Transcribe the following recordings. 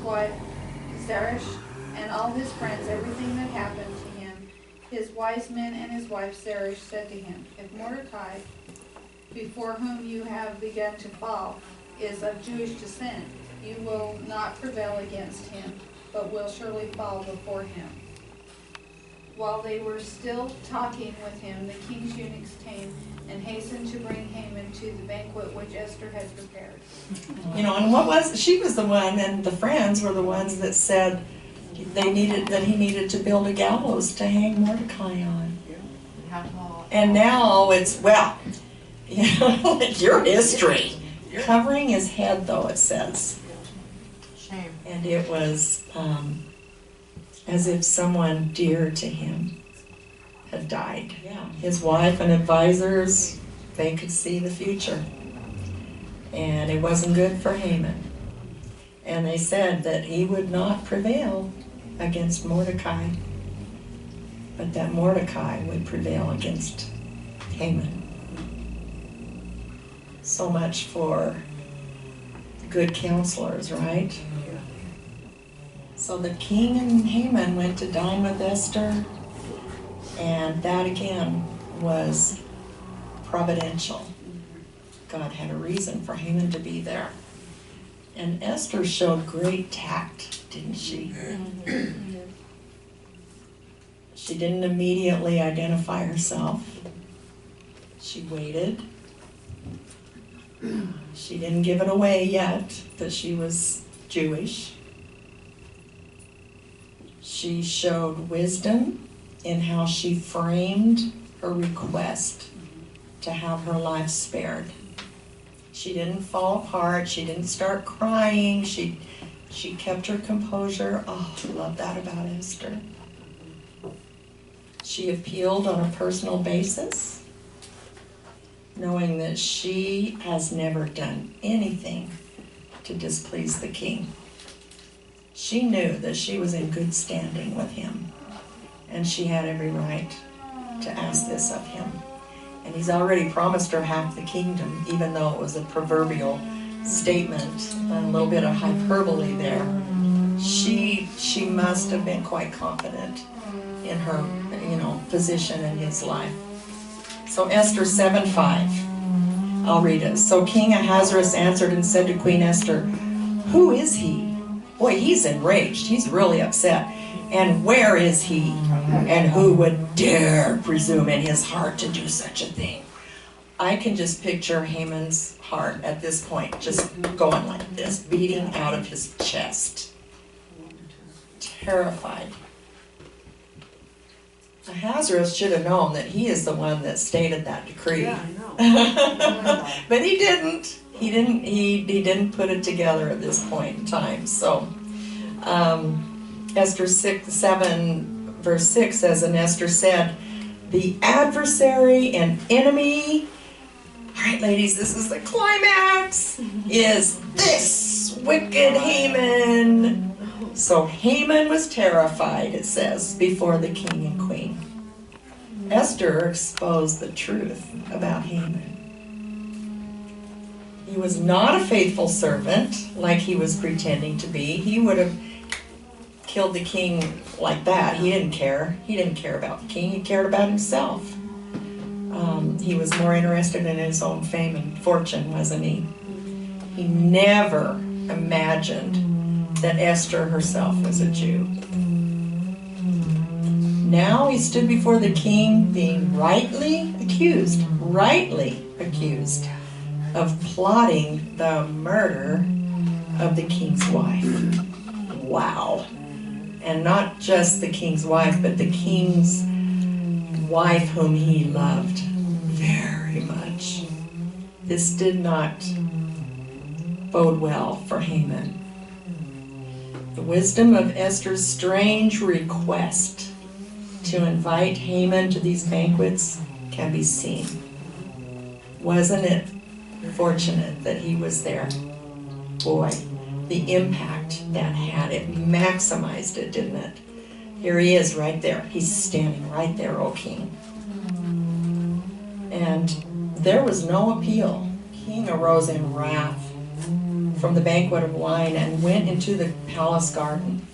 wife Zeresh, and all his friends, everything that happened to him, his wise men and his wife Zeresh said to him, if Mordecai, before whom you have begun to fall, is of Jewish descent, you will not prevail against him, but will surely fall before him. While they were still talking with him, the king's eunuchs came and hastened to bring Haman to the banquet which Esther had prepared. You know, and she was the one, and the friends were the ones that said he needed to build a gallows to hang Mordecai on. And now it's, well, you know, your history. Covering his head, though, it says. Shame. And it was as if someone dear to him had died. Yeah. His wife and advisors, they could see the future. And it wasn't good for Haman. And they said that he would not prevail against Mordecai, but that Mordecai would prevail against Haman. So much for good counselors, right? So the king and Haman went to dine with Esther, and that again was providential. God had a reason for Haman to be there. And Esther showed great tact, didn't she? She didn't immediately identify herself. She waited. She didn't give it away yet that she was Jewish. She showed wisdom in how she framed her request to have her life spared. She didn't fall apart. She didn't start crying. She kept her composure. Oh, I love that about Esther. She appealed on a personal basis, knowing that she has never done anything to displease the king. She knew that she was in good standing with him, and she had every right to ask this of him. And he's already promised her half the kingdom, even though it was a proverbial statement, a little bit of hyperbole there. She must have been quite confident in her, position in his life. So Esther 7:5, I'll read it. So King Ahasuerus answered and said to Queen Esther, "Who is he?" Boy, he's enraged. He's really upset. "And where is he? And who would dare presume in his heart to do such a thing?" I can just picture Haman's heart at this point, just going like this, beating out of his chest. Terrified. Ahasuerus should have known that he is the one that stated that decree. Yeah, I know. But he didn't. He didn't put it together at this point in time. So Esther 7 verse 6 says, and Esther said, "The adversary and enemy," all right, ladies, this is the climax, "is this wicked Haman." So Haman was terrified, it says, before the king and queen. Esther exposed the truth about Haman. He was not a faithful servant like he was pretending to be. He would have killed the king like that. He didn't care. He didn't care about the king. He cared about himself. He was more interested in his own fame and fortune, wasn't he? He never imagined that Esther herself was a Jew. Now he stood before the king being rightly accused of plotting the murder of the king's wife. Wow. And not just the king's wife, but the king's wife whom he loved very much. This did not bode well for Haman. The wisdom of Esther's strange request to invite Haman to these banquets can be seen. Wasn't it fortunate that he was there? Boy, the impact that had, it maximized it, didn't it? Here he is right there. He's standing right there, O king. And there was no appeal. King arose in wrath from the banquet of wine and went into the palace garden.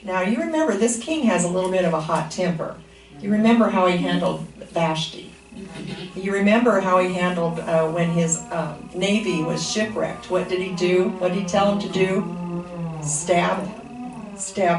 Now you remember, this king has a little bit of a hot temper. You remember how he handled Vashti. You remember how he handled when his navy was shipwrecked. What did he do? What did he tell him to do? Stab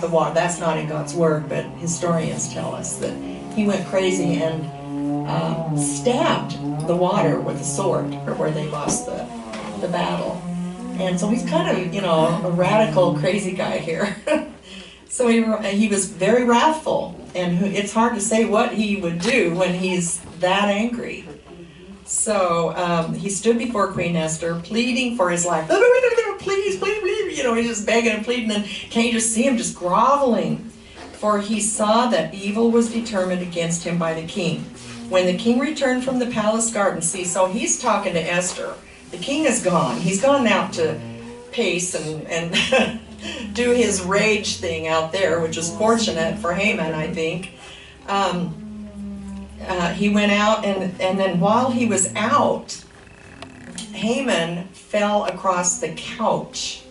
the water. That's not in God's word, but historians tell us that he went crazy and stabbed the water with a sword, or where they lost the battle. And so he's kind of, a radical, crazy guy here. So he was very wrathful, and it's hard to say what he would do when he's that angry. So he stood before Queen Esther, pleading for his life. Please, please, he's just begging and pleading, and can't you just see him just groveling? For he saw that evil was determined against him by the king. When the king returned from the palace garden, so he's talking to Esther. The king is gone. He's gone out to pace and do his rage thing out there, which is fortunate for Haman, I think. He went out, and then while he was out, Haman fell across the couch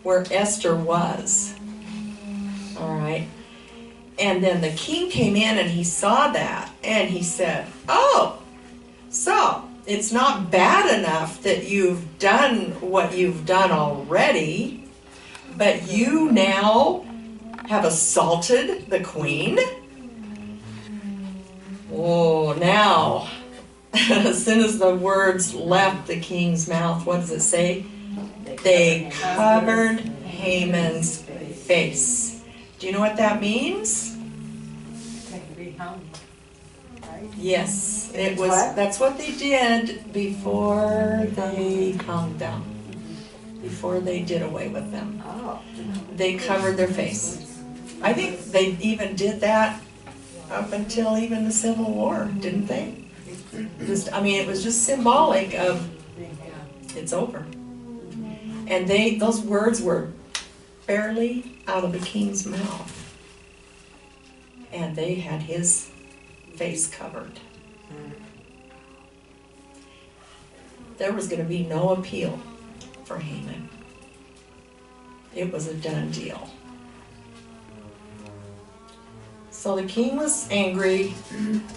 where Esther was. All right. And then the king came in and he saw that, and he said, "Oh, so it's not bad enough that you've done what you've done already, but you now have assaulted the queen?" Oh, now, as soon as the words left the king's mouth, what does it say? They covered Haman's face. Do you know what that means? Yes, it was. That's what they did before they hung them. Before they did away with them, they covered their face. I think they even did that up until even the Civil War, didn't they? It was just symbolic of it's over. And those words were barely out of the king's mouth, and they had his face covered. There was going to be no appeal for Haman. It was a done deal. So the king was angry,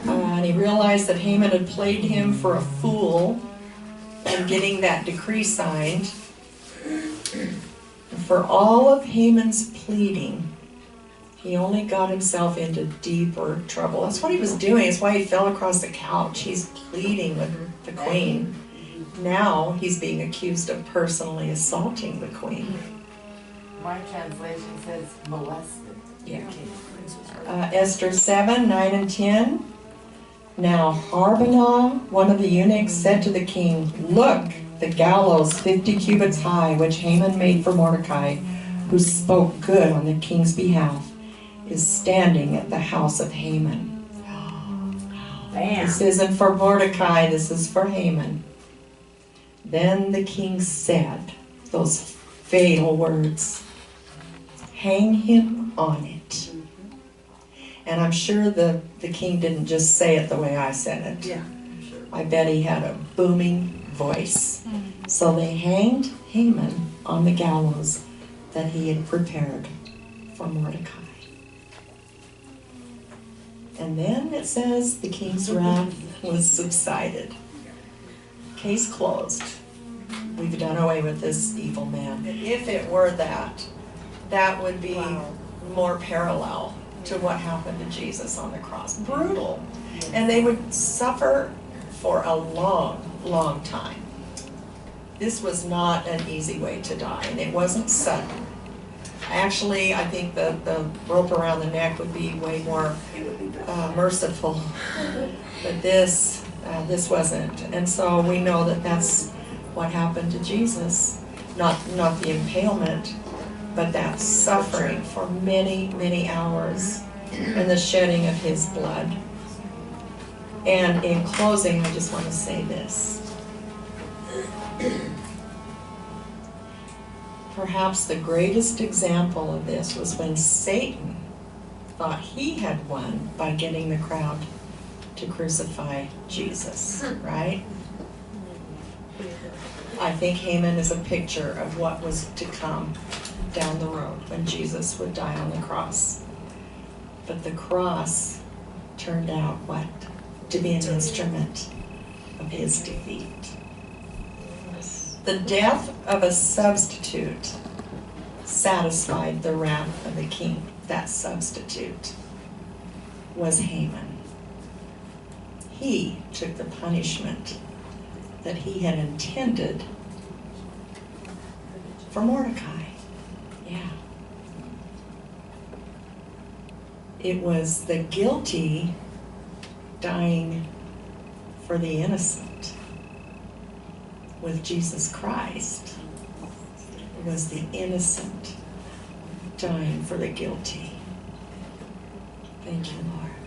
and he realized that Haman had played him for a fool in getting that decree signed. And for all of Haman's pleading, he only got himself into deeper trouble. That's what he was doing. That's why he fell across the couch. He's pleading with the queen. Now he's being accused of personally assaulting the queen. My translation says molested. Yeah. Esther 7, 9 and 10. Now Harbonah, one of the eunuchs, said to the king, "Look, the gallows 50 cubits high, which Haman made for Mordecai, who spoke good on the king's behalf, is standing at the house of Haman." Bam. This isn't for Mordecai, this is for Haman. Then the king said those fatal words, "Hang him on it." And I'm sure the king didn't just say it the way I said it. Yeah. I bet he had a booming voice. So they hanged Haman on the gallows that he had prepared for Mordecai. And then it says the king's wrath was subsided. Case closed. We've done away with this evil man. If it were that would be more parallel to what happened to Jesus on the cross. Brutal. And they would suffer for a long, long time. This was not an easy way to die, and it wasn't sudden. Actually, I think the rope around the neck would be way more merciful. But this wasn't. And so we know that that's what happened to Jesus. Not the impalement, but that suffering for many, many hours and the shedding of his blood. And in closing, I just want to say this. Perhaps the greatest example of this was when Satan thought he had won by getting the crowd to crucify Jesus, right? I think Haman is a picture of what was to come down the road when Jesus would die on the cross. But the cross turned out what? To be an instrument of his defeat. The death of a substitute satisfied the wrath of the king. That substitute was Haman. He took the punishment that he had intended for Mordecai. Yeah. It was the guilty dying for the innocent. With Jesus Christ, it was the innocent dying for the guilty. Thank you, Lord.